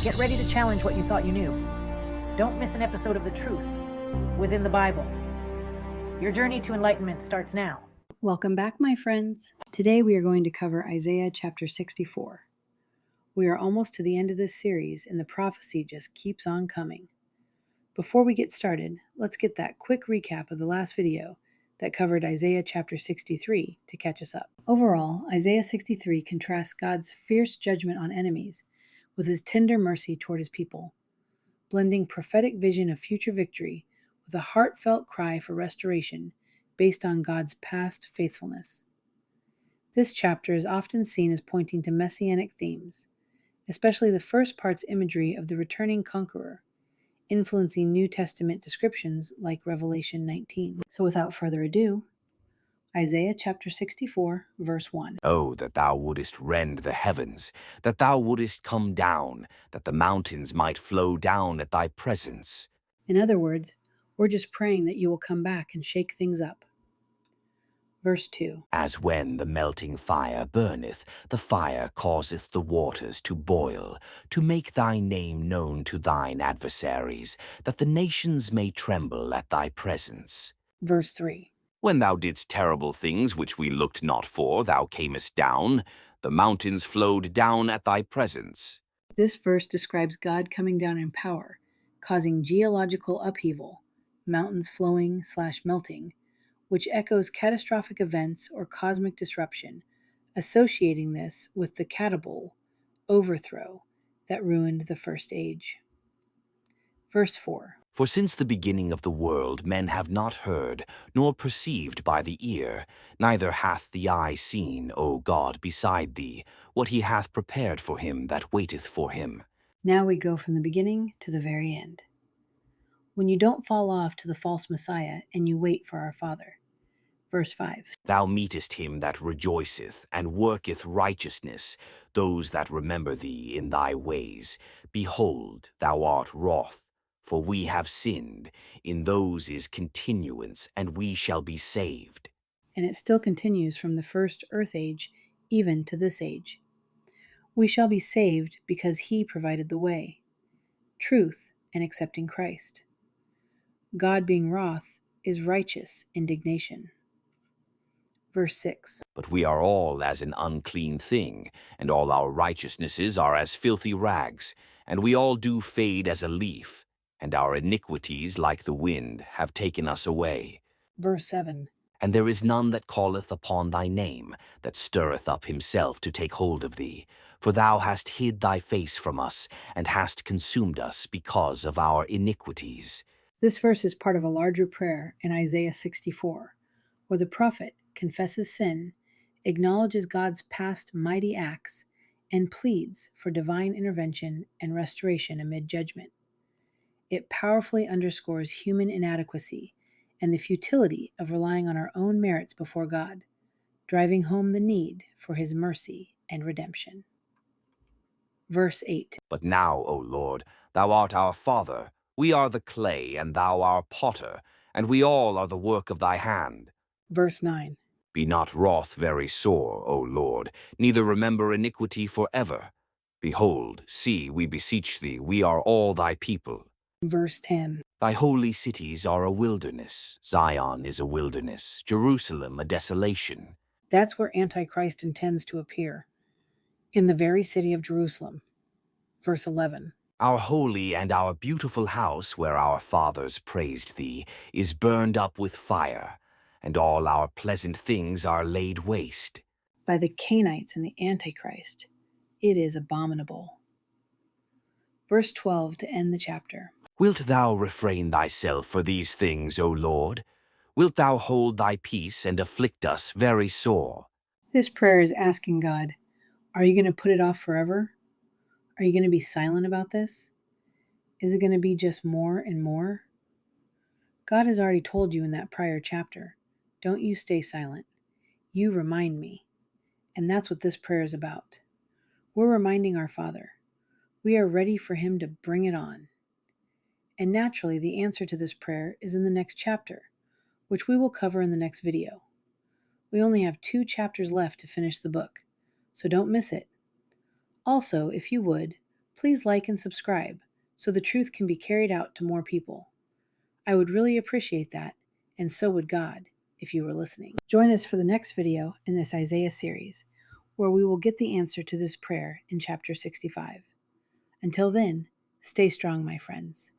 Get ready to challenge what you thought you knew. Don't miss an episode of the truth within the Bible. Your journey to enlightenment starts now. Welcome back, my friends. Today we are going to cover Isaiah chapter 64. We are almost to the end of this series, and the prophecy just keeps on coming. Before we get started, let's get that quick recap of the last video that covered Isaiah chapter 63 to catch us up. Overall, Isaiah 63 contrasts God's fierce judgment on enemies with his tender mercy toward his people, blending prophetic vision of future victory with a heartfelt cry for restoration based on God's past faithfulness. This chapter is often seen as pointing to messianic themes, especially the first part's imagery of the returning conqueror, influencing New Testament descriptions like Revelation 19. So without further ado, Isaiah chapter 64, verse 1. Oh, that thou wouldest rend the heavens, that thou wouldest come down, that the mountains might flow down at thy presence. In other words, we're just praying that you will come back and shake things up. Verse 2. As when the melting fire burneth, the fire causeth the waters to boil, to make thy name known to thine adversaries, that the nations may tremble at thy presence. Verse 3. When thou didst terrible things which we looked not for, thou camest down, the mountains flowed down at thy presence. This verse describes God coming down in power, causing geological upheaval, mountains flowing/melting, which echoes catastrophic events or cosmic disruption, associating this with the Katabole, overthrow, that ruined the first age. Verse 4. For since the beginning of the world men have not heard, nor perceived by the ear, neither hath the eye seen, O God, beside thee, what he hath prepared for him that waiteth for him. Now we go from the beginning to the very end. When you don't fall off to the false Messiah and you wait for our Father. Verse 5. Thou meetest him that rejoiceth and worketh righteousness, those that remember thee in thy ways. Behold, thou art wroth, for we have sinned. In those is continuance, and we shall be saved. And it still continues from the first earth age even to this age. We shall be saved because he provided the way, truth, and accepting Christ. God being wroth is righteous indignation. Verse 6. But we are all as an unclean thing, and all our righteousnesses are as filthy rags, and we all do fade as a leaf, and our iniquities, like the wind, have taken us away. Verse 7. And there is none that calleth upon thy name, that stirreth up himself to take hold of thee. For thou hast hid thy face from us, and hast consumed us because of our iniquities. This verse is part of a larger prayer in Isaiah 64, where the prophet confesses sin, acknowledges God's past mighty acts, and pleads for divine intervention and restoration amid judgment. It powerfully underscores human inadequacy and the futility of relying on our own merits before God, driving home the need for his mercy and redemption. Verse 8. But now, O Lord, thou art our Father, we are the clay, and thou our potter, and we all are the work of thy hand. Verse 9. Be not wroth very sore, O Lord, neither remember iniquity forever. Behold, see, we beseech thee, we are all thy people. Verse 10. Thy holy cities are a wilderness. Zion is a wilderness, Jerusalem a desolation. That's where Antichrist intends to appear, in the very city of Jerusalem. Verse 11. Our holy and our beautiful house, where our fathers praised thee, is burned up with fire, and all our pleasant things are laid waste. By the Canaanites and the Antichrist, it is abominable. Verse 12 to end the chapter. Wilt thou refrain thyself for these things, O Lord? Wilt thou hold thy peace and afflict us very sore? This prayer is asking God, are you going to put it off forever? Are you going to be silent about this? Is it going to be just more and more? God has already told you in that prior chapter, don't you stay silent. You remind me. And that's what this prayer is about. We're reminding our Father. We are ready for him to bring it on. And naturally, the answer to this prayer is in the next chapter, which we will cover in the next video. We only have 2 chapters left to finish the book, so don't miss it. Also, if you would, Please like and subscribe so the truth can be carried out to more people. I would really appreciate that, and so would God, if you were listening. Join us for the next video in this Isaiah series, where we will get the answer to this prayer in chapter 65. Until then, stay strong, my friends.